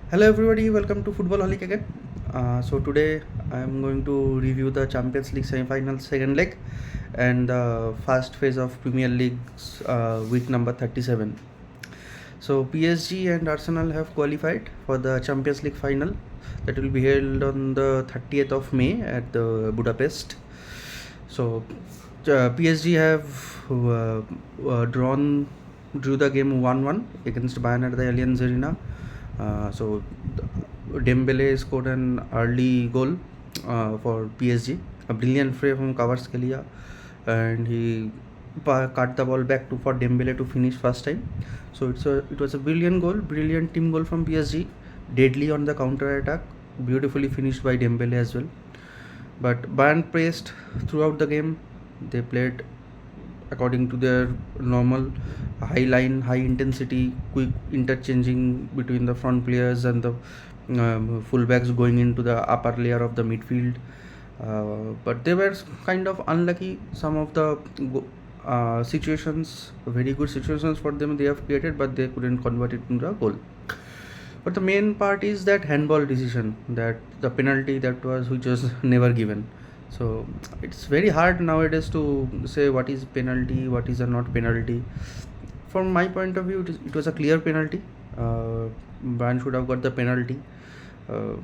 Hello everybody, welcome to Football Holic again. So today I am going to review the Champions League semi-final second leg and the first phase of Premier League's week number 37. So PSG and Arsenal have qualified for the Champions League final that will be held on the 30th of May at the Budapest. So PSG have drew the game 1-1 against Bayern at the Allianz Arena. So Dembele scored an early goal for PSG, a brilliant play from Kvaratskhelia, and he cut the ball back for Dembele to finish first time. So it was a brilliant goal, brilliant team goal from PSG, deadly on the counter attack, beautifully finished by Dembele as well. But Bayern pressed throughout the game. They played according to their normal high line, high intensity, quick interchanging between the front players and the fullbacks going into the upper layer of the midfield. But they were kind of unlucky. Some of the situations, very good situations for them, they have created, but they couldn't convert it into a goal. But the main part is that handball decision, that the penalty which was never given. So it's very hard nowadays to say what is penalty, what is a not penalty. From my point of view, it was a clear penalty. Bayern should have got the penalty. Uh,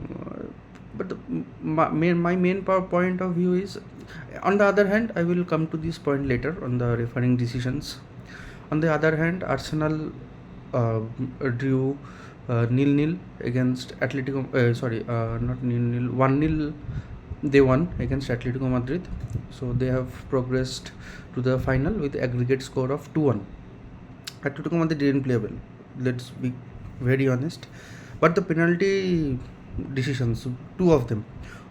but my main point of view is, on the other hand, I will come to this point later on the refereeing decisions. On the other hand, Arsenal drew 0-0 against Atletico. Not 0-0, 1-0. They won against Atletico Madrid, so they have progressed to the final with aggregate score of 2-1. Atletico Madrid didn't play well. Let's be very honest. But the penalty decisions, two of them.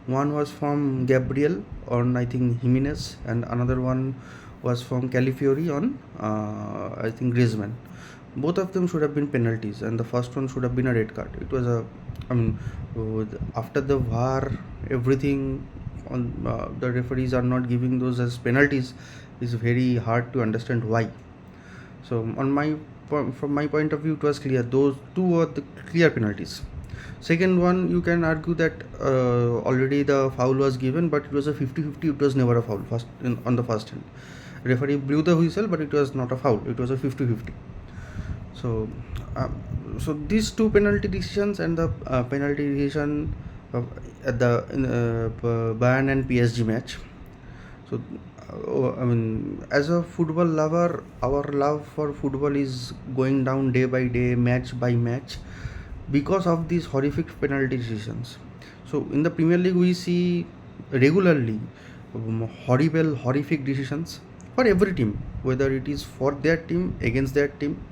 One was from Gabriel on, I think, Jimenez, and another one was from Calafiori on, I think, Griezmann. Both of them should have been penalties, and the first one should have been a red card. It was after the VAR, everything on the referees are not giving those as penalties. Is very hard to understand why. So from my point of view, it was clear. Those two were the clear penalties. Second one, you can argue that already the foul was given, but it was a 50-50. It was never a foul on the first hand. Referee blew the whistle, but it was not a foul. It was a 50-50. So these two penalty decisions and the penalty decision at the Bayern and PSG match. So as a football lover, our love for football is going down day by day, match by match, because of these horrific penalty decisions. So in the Premier League, we see regularly horrific decisions for every team, whether it is for their team, against their team.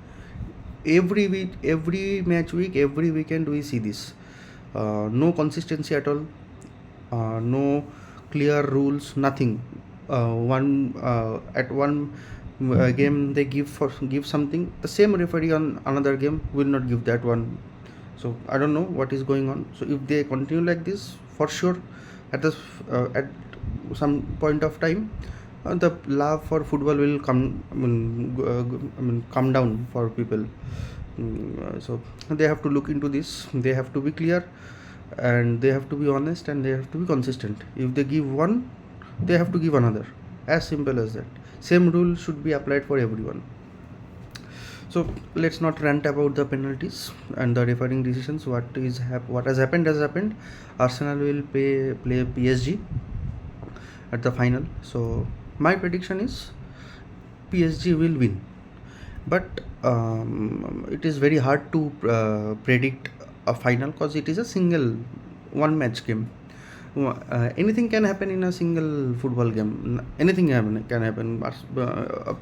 Every week, every match week, every weekend, we see this. No consistency at all. No clear rules. Nothing. At one game they give something. The same referee on another game will not give that one. So I don't know what is going on. So if they continue like this, for sure, at some point of time, the love for football will come down for people. So they have to look into this. They have to be clear, and they have to be honest, and they have to be consistent. If they give one, they have to give another. As simple as that. Same rule should be applied for everyone. So let's not rant about the penalties and the refereeing decisions. What has happened has happened. Arsenal will play PSG at the final. So my prediction is PSG will win, but it is very hard to predict a final because it is a single one match game. Anything can happen in a single football game. Anything can happen. A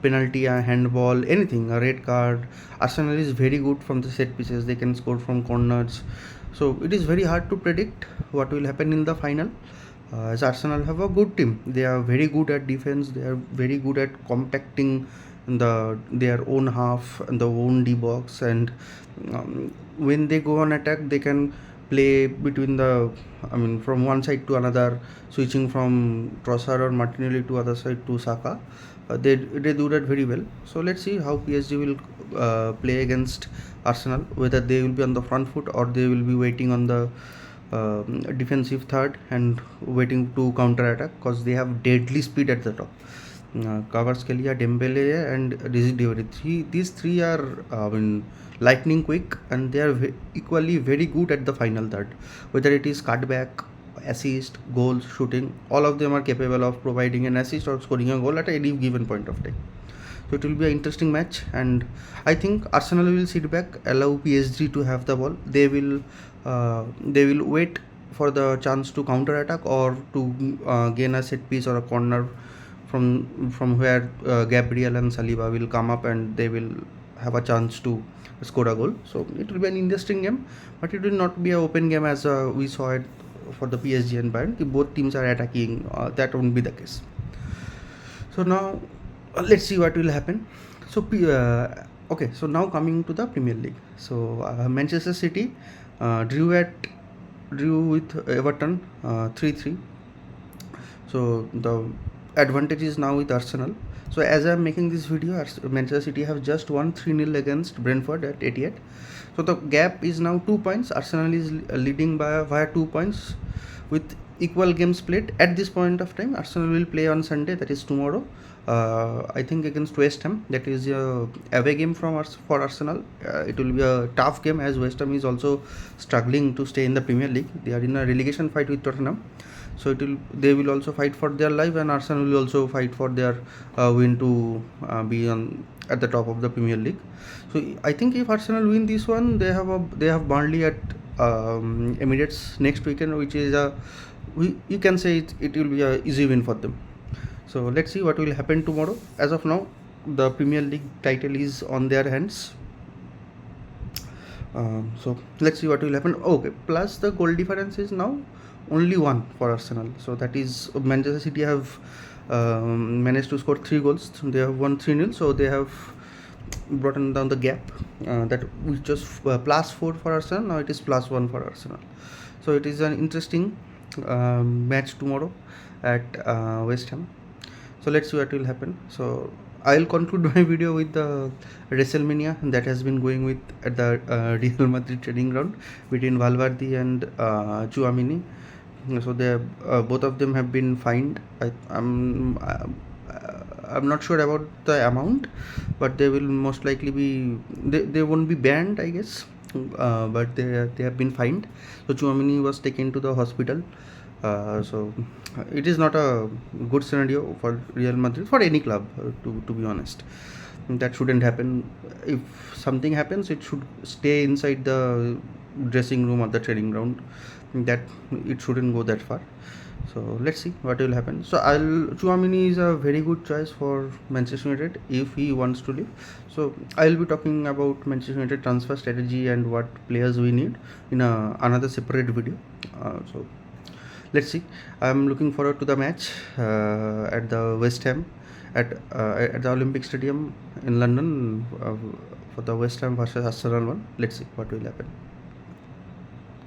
penalty, a handball, anything, a red card. Arsenal is very good from the set pieces. They can score from corners. So it is very hard to predict what will happen in the final. As Arsenal have a good team. They are very good at defense. They are very good at compacting their own half and the own D box, and when they go on attack, they can play between from one side to another, switching from Trossard or Martinelli to other side to Saka. They do that very well. So let's see how PSG will play against Arsenal, whether they will be on the front foot or they will be waiting on the defensive third and waiting to counter attack, because they have deadly speed at the top. Kvaratskhelia, Dembele, and Desi. These three are lightning quick, and they are equally very good at the final third. Whether it is cutback, assist, goals, shooting, all of them are capable of providing an assist or scoring a goal at any given point of time. So it will be an interesting match, and I think Arsenal will sit back, allow PSG to have the ball. They will wait for the chance to counter attack or to gain a set piece or a corner from where Gabriel and Saliba will come up, and they will have a chance to score a goal. So it will be an interesting game, but it will not be an open game as we saw it for the PSG and Bayern. If both teams are attacking, that won't be the case. So now let's see what will happen. So okay, so now coming to the Premier League. So Manchester City drew with Everton 3-3. So the advantage is now with Arsenal. So as I am making this video, Manchester City have just won 3-0 against Brentford at Etihad. So the gap is now 2 points. Arsenal is leading via 2 points with equal games played. At this point of time, Arsenal will play on Sunday, that is tomorrow, I think against West Ham. That is a away game for Arsenal. It will be a tough game, as West Ham is also struggling to stay in the Premier League. They are in a relegation fight with Tottenham. So they will also fight for their life, and Arsenal will also fight for their win to be at the top of the Premier League. So I think if Arsenal win this one, they have Burnley at Emirates next weekend, which is you can say it will be a easy win for them. So let's see what will happen tomorrow. As of now, the Premier League title is on their hands. So let's see what will happen. Okay, plus the goal difference is now only one for Arsenal. So that is, Manchester City have managed to score 3 goals. They have won 3-0. So they have brought down the gap. That which was +4 for Arsenal. Now it is +1 for Arsenal. So it is an interesting match tomorrow at West Ham. So let's see what will happen. So I'll conclude my video with the WrestleMania that has been going at the Real Madrid training ground between Valverde and Tchouaméni. So they both of them have been fined. I'm not sure about the amount, but they will most likely be they won't be banned, I guess, but they have been fined. So Tchouaméni was taken to the hospital. So it is not a good scenario for Real Madrid, for any club, to be honest. That shouldn't happen. If something happens, it should stay inside the dressing room or the training ground. That it shouldn't go that far. So let's see what will happen. So Tchouaméni is a very good choice for Manchester United if he wants to leave. So I'll be talking about Manchester United transfer strategy and what players we need in another separate video. So let's see. I'm looking forward to the match at the West Ham at the Olympic Stadium in London for the West Ham versus Arsenal one. Let's see what will happen.